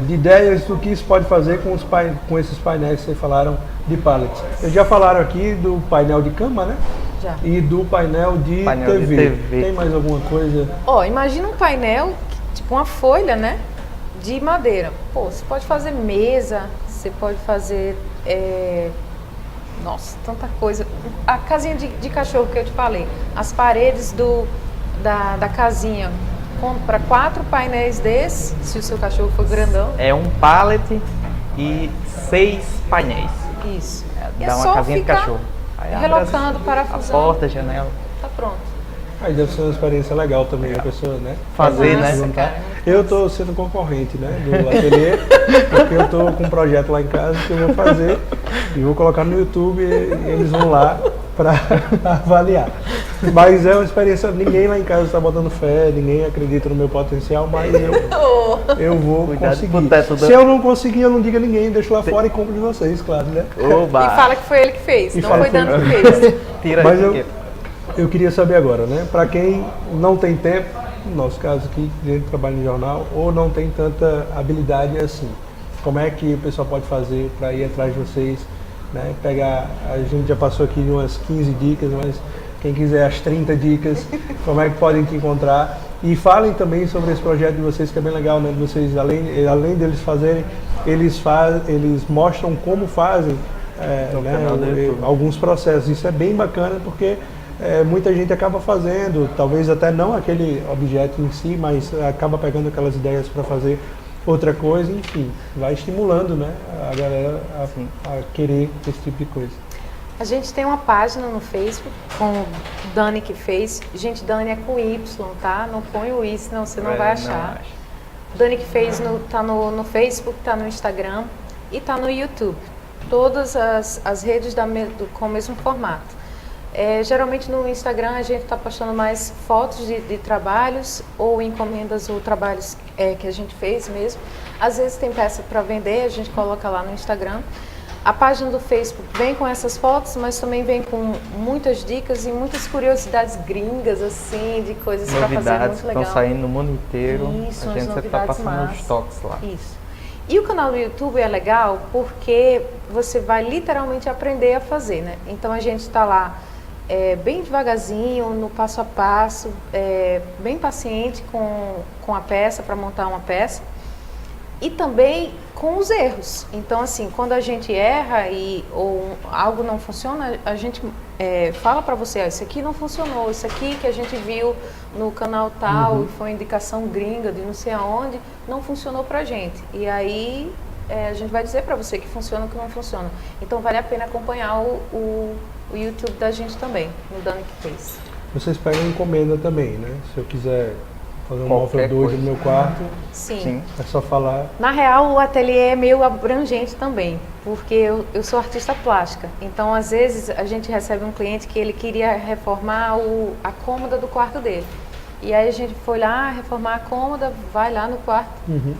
S1: de ideias do que isso pode fazer com esses painéis que vocês falaram de pallets. Eles já falaram aqui do painel de cama, né?
S2: Já.
S1: E do painel de TV. Tem mais alguma coisa?
S2: Imagina um painel, tipo uma folha, né? De madeira. Você pode fazer mesa, você pode fazer... Nossa, tanta coisa. A casinha de cachorro que eu te falei. As paredes da casinha. Compra 4 painéis desses, se o seu cachorro for grandão.
S3: É um pallet e 6 painéis.
S2: Isso. E
S3: Dá
S2: é
S3: uma
S2: só
S3: casinha de
S2: ficar
S3: cachorro. Aí abre
S2: relocando,
S3: a
S2: parafusando.
S3: porta, a janela.
S2: Tá pronto.
S1: Aí deve ser uma experiência legal também, a pessoa, né?
S3: Fazer, né?
S2: Nossa, cara.
S1: Eu estou sendo concorrente, né, do ateliê, porque eu estou com um projeto lá em casa que eu vou fazer e vou colocar no YouTube e eles vão lá para avaliar. Mas é uma experiência, ninguém lá em casa está botando fé, ninguém acredita no meu potencial, mas eu vou
S3: Cuidado
S1: conseguir.
S3: com o teto da-
S1: Se eu não conseguir, eu não digo a ninguém, deixo lá fora e compro de vocês, claro, né?
S3: Oba!
S2: E fala que foi ele que fez,
S1: E
S2: não
S1: fala
S2: foi
S1: que
S2: Dani
S1: foi-
S2: que fez.
S3: Tira
S1: Mas
S3: aí,
S1: eu-
S3: Chiqueiro.
S1: Eu queria saber agora, né? Para quem não tem tempo, no nosso caso aqui, a gente trabalha em jornal, ou não tem tanta habilidade assim, como é que o pessoal pode fazer para ir atrás de vocês, né? Pegar, a gente já passou aqui de umas 15 dicas, mas quem quiser as 30 dicas, como é que podem te encontrar? E falem também sobre esse projeto de vocês, que é bem legal, né? Vocês, além deles fazerem, eles mostram como fazem
S3: No
S1: né,
S3: canal do YouTube.
S1: alguns processos. Isso é bem bacana porque muita gente acaba fazendo, talvez até não aquele objeto em si, mas acaba pegando aquelas ideias para fazer outra coisa, enfim, vai estimulando, né, a galera a querer esse tipo de coisa.
S2: A gente tem uma página no Facebook com Dani que fez. Gente, Dani é com Y, tá? Não põe o I, senão você não vai achar. Dani que fez tá no Facebook, tá no Instagram e tá no YouTube. Todas as redes com o mesmo formato. Geralmente no Instagram a gente está postando mais fotos de trabalhos ou encomendas ou trabalhos que a gente fez mesmo. Às vezes tem peça para vender, a gente coloca lá no Instagram. A página do Facebook vem com essas fotos, mas também vem com muitas dicas e muitas curiosidades gringas, assim, de coisas para fazer
S3: Novidades
S2: muito
S3: que
S2: legal.
S3: estão saindo no mundo inteiro.
S2: Isso,
S3: a
S2: umas
S3: gente sempre está
S2: novidades
S3: passando os
S2: massas.
S3: toques lá.
S2: Isso. E o canal do YouTube é legal porque você vai literalmente aprender a fazer, né? Então a gente está lá bem devagarzinho, no passo a passo, bem paciente com a peça, para montar uma peça. E também com os erros. Então, assim, quando a gente erra ou algo não funciona, a gente fala para você, isso aqui não funcionou, isso aqui que a gente viu no canal tal, e foi uma indicação gringa de não sei aonde, não funcionou pra gente. E aí a gente vai dizer para você que funciona ou que não funciona. Então vale a pena acompanhar o YouTube da gente também, no Dani que fez.
S1: Vocês pegam encomenda também, né? Se eu quiser fazer um móvel
S3: Qualquer
S1: doido
S3: coisa.
S1: no meu quarto,
S2: Sim.
S1: é só falar.
S2: Na real, o ateliê é meio abrangente também, porque eu sou artista plástica. Então, às vezes, a gente recebe um cliente que ele queria reformar a cômoda do quarto dele. E aí a gente foi lá reformar a cômoda, vai lá no quarto.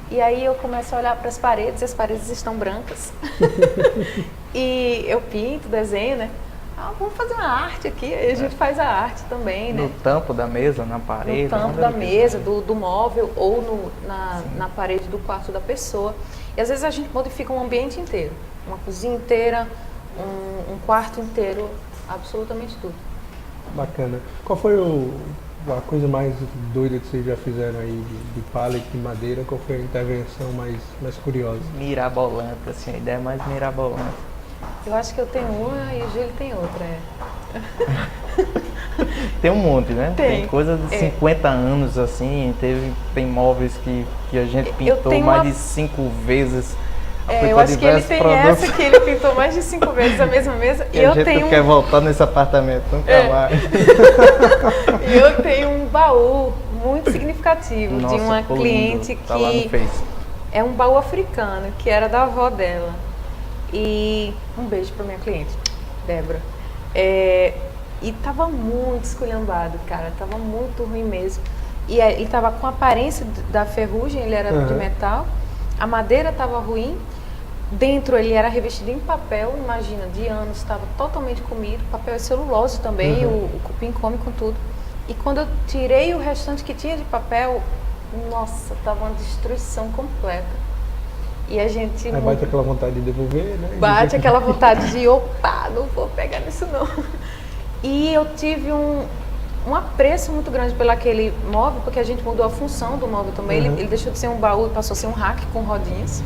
S2: E aí eu começo a olhar para as paredes, e as paredes estão brancas. E eu pinto, desenho, né? Vamos fazer uma arte aqui. Aí a gente faz a arte também, né?
S3: No tampo da mesa, na parede.
S2: No tampo da mesa, do móvel ou na parede do quarto da pessoa. E às vezes a gente modifica um ambiente inteiro. Uma cozinha inteira, um quarto inteiro, absolutamente tudo.
S1: Bacana. Qual foi a coisa mais doida que vocês já fizeram aí de pallet, de madeira? Qual foi a intervenção mais curiosa?
S3: Mirabolante, assim, a ideia é mais mirabolante.
S2: Eu acho que eu tenho uma e o Gil tem outra.
S3: Tem um monte, né?
S2: Tem.
S3: Coisa de 50 anos, assim, tem móveis que a gente pintou
S2: tenho
S3: mais
S2: uma-
S3: de 5 vezes.
S2: Eu
S3: aplicou
S2: acho que ele
S3: diversos
S2: tem
S3: produtos.
S2: essa que ele pintou mais de 5 vezes a mesma mesa.
S3: E a gente não quer voltar nesse apartamento, nunca mais.
S2: eu tenho um baú muito significativo
S3: Nossa,
S2: de uma
S3: ficou
S2: cliente
S3: lindo. Tá lá no
S2: que
S3: Face.
S2: é um baú africano, que era da avó dela. E um beijo para minha cliente, Débora. E tava muito esculhambado, cara, tava muito ruim mesmo. E ele tava com a aparência da ferrugem, ele era de metal, a madeira tava ruim, dentro ele era revestido em papel, imagina, de anos, estava totalmente comido, papel e celulose também, o cupim come com tudo. E quando eu tirei o restante que tinha de papel, nossa, tava uma destruição completa. E a gente...
S1: Aí bate aquela vontade de devolver, né?
S2: Bate aquela vontade de, opa, não vou pegar nisso não. E eu tive um apreço muito grande pelo aquele móvel, porque a gente mudou a função do móvel também. Ele deixou de ser um baú e passou a ser um rack com rodinhas.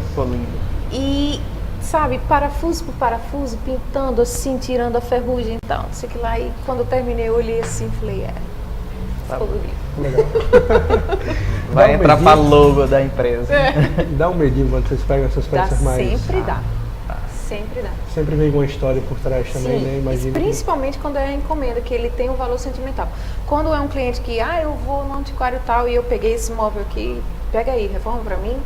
S3: Ficou lindo.
S2: E, sabe, parafuso por parafuso, pintando assim, tirando a ferrugem e tal, não sei o que lá. E quando eu terminei, eu olhei assim e falei,
S3: Tá
S2: ficou bonito.
S1: Legal.
S3: Vai
S1: Dá um
S3: entrar pra
S1: medinho.
S3: logo da empresa.
S1: Dá um medinho quando vocês pegam essas
S2: Dá,
S1: peças mais...
S2: sempre dá. Sempre dá.
S1: Sempre vem uma história por trás também, né? Imagina.
S2: Principalmente quando é encomenda, que ele tem um valor sentimental. Quando é um cliente que, eu vou no antiquário tal e eu peguei esse móvel aqui, pega aí, reforma pra mim,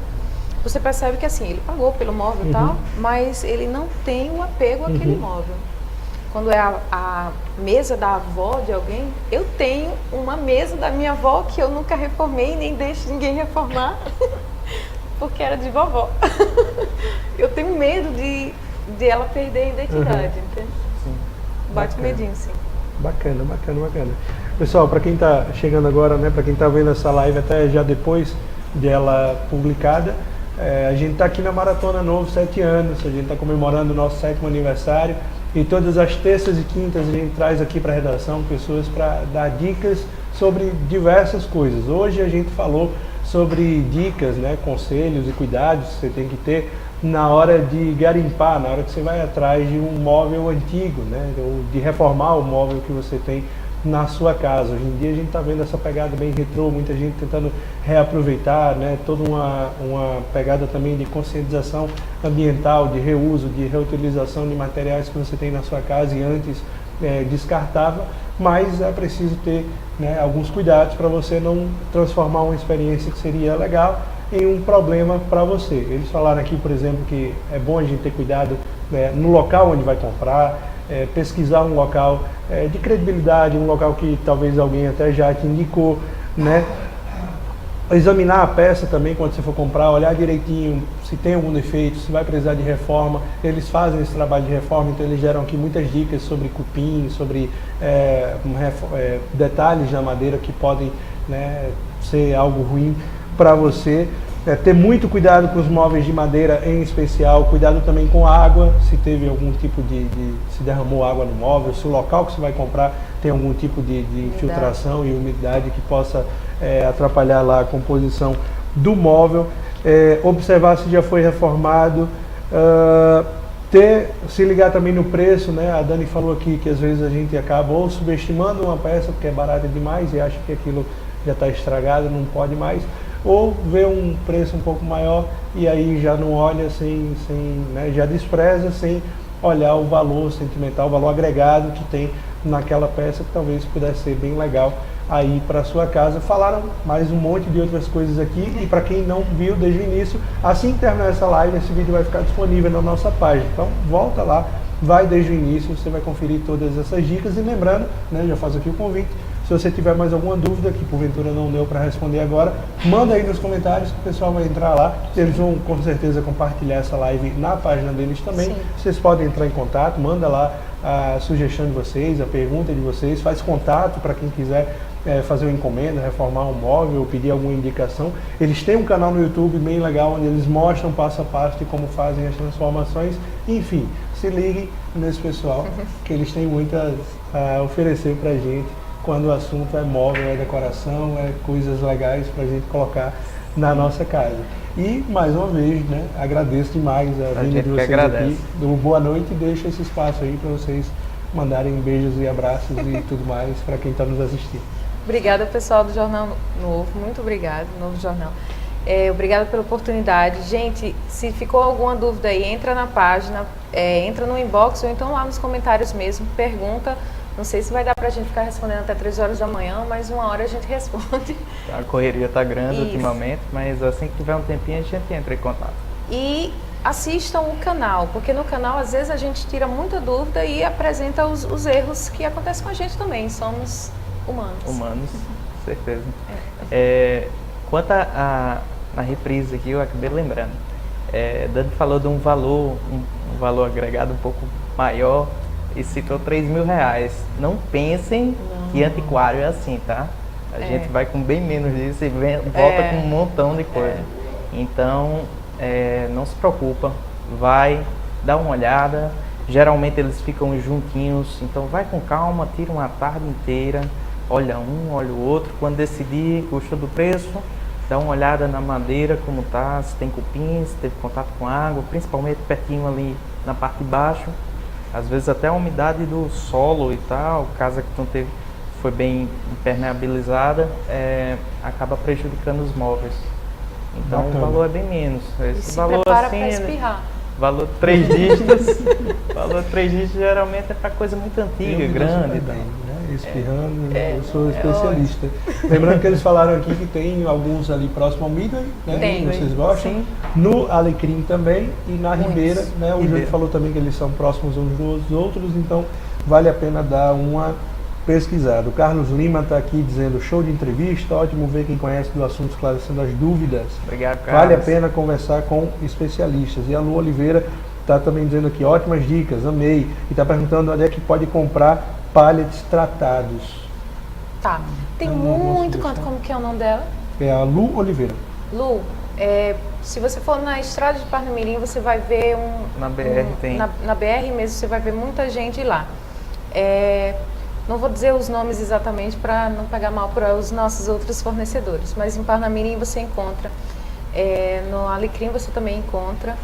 S2: você percebe que assim, ele pagou pelo móvel e tal, mas ele não tem um apego àquele móvel. quando é a mesa da avó de alguém, eu tenho uma mesa da minha avó que eu nunca reformei, nem deixo ninguém reformar, porque era de vovó. Eu tenho medo de ela perder a identidade, entende?
S3: Sim.
S2: Bate
S1: Bacana.
S2: medinho, sim.
S1: Bacana, bacana, bacana. Pessoal, para quem está chegando agora, né, para quem está vendo essa live até já depois dela publicada, a gente está aqui na Maratona Novo, 7 anos, a gente está comemorando o nosso 7º aniversário e todas as terças e quintas a gente traz aqui para a redação pessoas para dar dicas sobre diversas coisas. Hoje a gente falou sobre dicas, né, conselhos e cuidados que você tem que ter na hora de garimpar, na hora que você vai atrás de um móvel antigo, né, ou de reformar o móvel que você tem na sua casa. Hoje em dia a gente está vendo essa pegada bem retrô, muita gente tentando reaproveitar, né, toda uma pegada também de conscientização ambiental, de reuso, de reutilização de materiais que você tem na sua casa e antes descartava, mas é preciso ter, né, alguns cuidados para você não transformar uma experiência que seria legal em um problema para você. Eles falaram aqui, por exemplo, que é bom a gente ter cuidado, né, no local onde vai comprar, pesquisar um local de credibilidade, um local que talvez alguém até já te indicou, né? Examinar a peça também quando você for comprar, olhar direitinho se tem algum defeito, se vai precisar de reforma. Eles fazem esse trabalho de reforma, então eles geram aqui muitas dicas sobre cupim, sobre detalhes na madeira que podem, né, ser algo ruim para você. Ter muito cuidado com os móveis de madeira em especial, cuidado também com a água, se teve algum tipo se derramou água no móvel, se o local que você vai comprar tem algum tipo de infiltração e umidade que possa atrapalhar lá a composição do móvel. Observar se já foi reformado, se ligar também no preço, né? A Dani falou aqui que às vezes a gente acaba ou subestimando uma peça porque é barata demais e acha que aquilo já está estragado, não pode mais, ou vê um preço um pouco maior e aí já não olha né, já despreza sem olhar o valor sentimental, o valor agregado que tem naquela peça que talvez pudesse ser bem legal aí para sua casa. Falaram mais um monte de outras coisas aqui e para quem não viu desde o início, assim que terminar essa live, esse vídeo vai ficar disponível na nossa página. Então volta lá, vai desde o início, você vai conferir todas essas dicas e lembrando, né, já faço aqui o convite, se você tiver mais alguma dúvida que porventura não deu para responder agora, manda aí nos comentários que o pessoal vai entrar lá. Eles vão com certeza compartilhar essa live na página deles também. Sim. Vocês podem entrar em contato, manda lá a sugestão de vocês, a pergunta de vocês, faz contato para quem quiser fazer uma encomenda, reformar um móvel, pedir alguma indicação. Eles têm um canal no YouTube bem legal onde eles mostram passo a passo de como fazem as transformações. Enfim, se liguem nesse pessoal que eles têm muito a oferecer para a gente quando o assunto é móvel, é decoração, é coisas legais para a gente colocar na nossa casa. E, mais uma vez, né, agradeço demais a vinda de vocês aqui. Dou boa noite e deixo esse espaço aí para vocês mandarem beijos e abraços e tudo mais para quem está nos assistindo.
S2: Obrigada, pessoal do Jornal Novo. Muito obrigada, Novo Jornal. Obrigada pela oportunidade. Gente, se ficou alguma dúvida aí, entra na página, entra no inbox ou então lá nos comentários mesmo, pergunta. Não sei se vai dar pra gente ficar respondendo até 3 horas da manhã, mas 1 hora a gente responde.
S3: A correria tá grande ultimamente, mas assim que tiver um tempinho a gente entra em contato.
S2: E assistam o canal, porque no canal às vezes a gente tira muita dúvida e apresenta os erros que acontecem com a gente também. Somos humanos.
S3: Humanos, certeza. Quanto na reprise aqui, eu acabei lembrando. Dani falou de um valor agregado um pouco maior e citou R$3.000. Não pensem que antiquário é assim, tá? A gente vai com bem menos disso e volta com um montão de coisa. Então, não se preocupa, vai, dá uma olhada. Geralmente eles ficam juntinhos, então vai com calma, tira uma tarde inteira, olha um, olha o outro. Quando decidir, gostou do preço, dá uma olhada na madeira, como tá, se tem cupim, se teve contato com água, principalmente pertinho ali na parte de baixo. Às vezes até a umidade do solo e tal, casa que não teve, foi bem impermeabilizada, acaba prejudicando os móveis. Então o valor é bem menos. Esse valor assim,
S2: para espirrar.
S3: Valor 3 dígitos. Valor 3 dígitos geralmente é para coisa muito antiga, grande.
S1: Também, né? Espirrando, eu sou especialista. Lembrando que eles falaram aqui que tem alguns ali próximo ao Midway, né?
S2: Tem,
S1: vocês gostam.
S2: sim.
S1: No Alecrim também e na
S2: Muitos.
S1: Ribeira, né? O Júlio falou também que eles são próximos uns dos outros, então vale a pena dar uma pesquisada. O Carlos Lima está aqui dizendo, show de entrevista, ótimo ver quem conhece do assunto esclarecendo as dúvidas.
S3: Obrigado, Carlos.
S1: Vale a pena conversar com especialistas. E a Lu Oliveira está também dizendo aqui, ótimas dicas, amei. E está perguntando onde é que pode comprar pallets tratados.
S2: Tá. Tem
S1: Não,
S2: muito
S1: não,
S2: quanto, como que é o nome dela?
S1: É a Lu Oliveira.
S2: Lu, se você for na estrada de Parnamirim, você vai ver
S3: Na BR tem.
S2: Na BR mesmo, você vai ver muita gente lá. Não vou dizer os nomes exatamente para não pegar mal para os nossos outros fornecedores, mas em Parnamirim você encontra, no Alecrim você também encontra,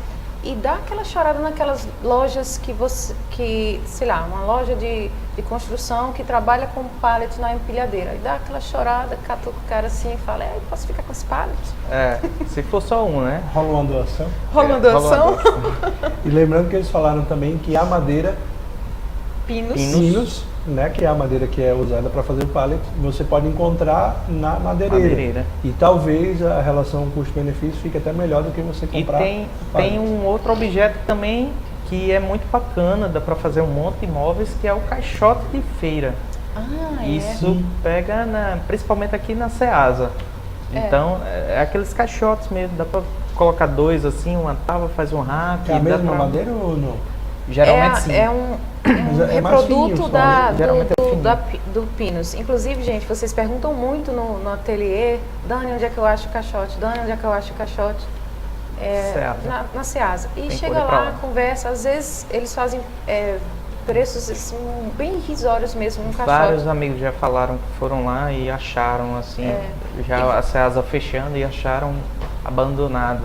S2: e dá aquela chorada naquelas lojas sei lá, uma loja de construção que trabalha com pallet na empilhadeira, e dá aquela chorada, cata o cara assim e fala, posso ficar com esse pallet?
S3: Se for só um, né?
S1: Rola uma doação.
S2: Rola uma doação?
S1: E lembrando que eles falaram também que a madeira
S2: Pinos.
S1: né, que é a madeira que é usada para fazer o pallet, você pode encontrar na madeireira. E talvez a relação custo-benefício fique até melhor do que você comprar.
S3: E tem um outro objeto também que é muito bacana, dá para fazer um monte de móveis, que é o caixote de feira. Isso pega principalmente aqui na Ceasa. Então, é aqueles caixotes mesmo, dá para colocar dois assim, uma tábua, faz um rack.
S1: É a mesma madeira ou não?
S3: Geralmente sim.
S2: É um reproduto do Pinos. Inclusive, gente, vocês perguntam muito no ateliê, Dani, onde é que eu acho o caixote? Dani, onde é que eu acho o caixote? Na Ceasa. E chega lá, conversa, às vezes eles fazem preços assim, bem irrisórios mesmo, um caixote.
S3: Vários amigos já falaram que foram lá e acharam assim, a Ceasa fechando e acharam abandonado.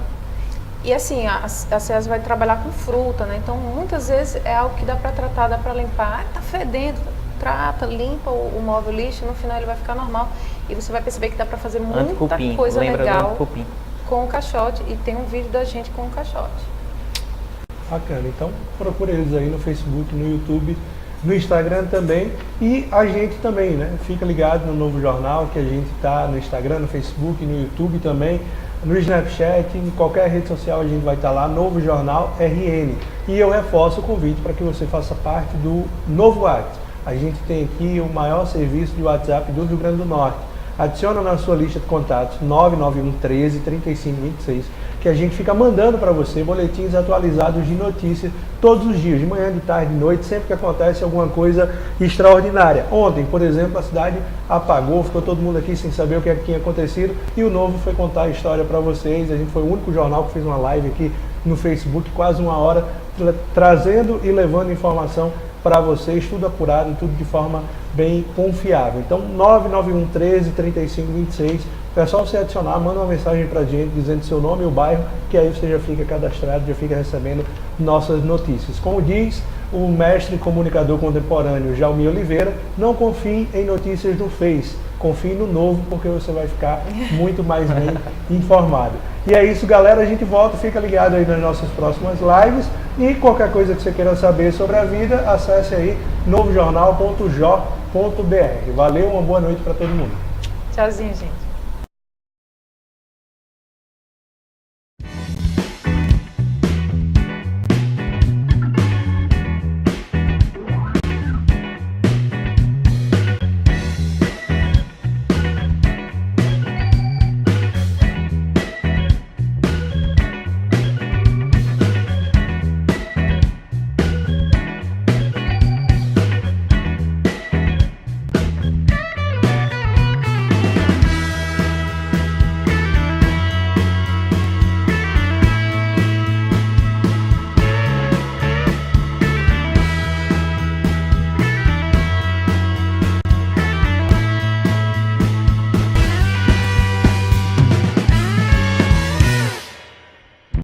S2: E assim, a Ceasa vai trabalhar com fruta, né? Então, muitas vezes é algo que dá para tratar, dá para limpar. Tá fedendo, trata, limpa o móvel lixo, no final ele vai ficar normal. E você vai perceber que dá para fazer muita coisa legal com o caixote. E tem um vídeo da gente com o caixote.
S1: Bacana, então procure eles aí no Facebook, no YouTube, no Instagram também. E a gente também, né? Fica ligado no Novo Jornal, que a gente tá no Instagram, no Facebook, no YouTube também. No Snapchat, em qualquer rede social a gente vai estar lá, Novo Jornal RN. E eu reforço o convite para que você faça parte do Novo WhatsApp. A gente tem aqui o maior serviço de WhatsApp do Rio Grande do Norte. Adiciona na sua lista de contatos 991 13 35 26, que a gente fica mandando para você boletins atualizados de notícias todos os dias, de manhã, de tarde, de noite, sempre que acontece alguma coisa extraordinária. Ontem, por exemplo, a cidade apagou, ficou todo mundo aqui sem saber o que tinha acontecido, e o Novo foi contar a história para vocês. A gente foi o único jornal que fez uma live aqui no Facebook, quase uma hora, trazendo e levando informação para vocês, tudo apurado, tudo de forma bem confiável. Então, 991 13 35 26, é só você adicionar, manda uma mensagem para a gente dizendo seu nome e o bairro, que aí você já fica cadastrado, já fica recebendo nossas notícias. Como diz o mestre comunicador contemporâneo Jaumi Oliveira, não confie em notícias do Face, confie no Novo, porque você vai ficar muito mais bem informado. E é isso, galera, a gente volta, fica ligado aí nas nossas próximas lives, e qualquer coisa que você queira saber sobre a vida, acesse aí novojornal.jo.br. Valeu, uma boa noite para todo mundo.
S2: Tchauzinho, gente.